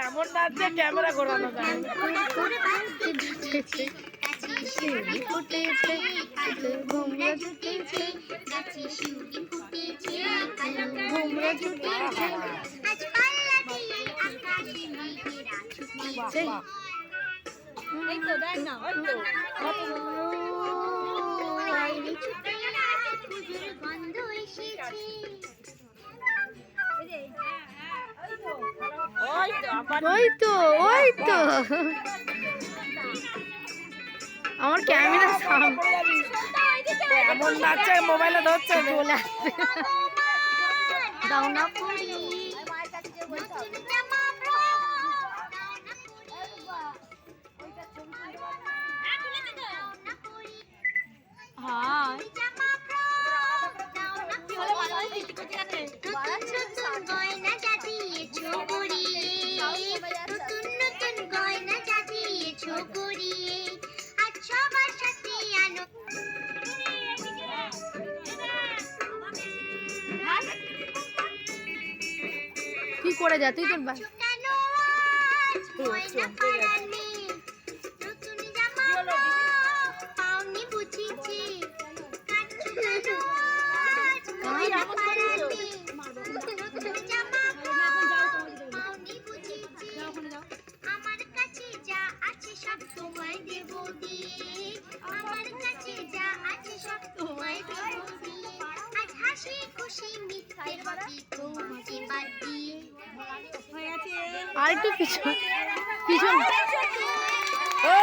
এমন নাচছে ক্যামেরা ঘোরানো যায়। ওই তো আমার ক্যামেরা এমন নাচছে মোবাইলে ধরছে চলে আসছে। দাও না তুই করে যা, তুই তোর আর একটু পিছন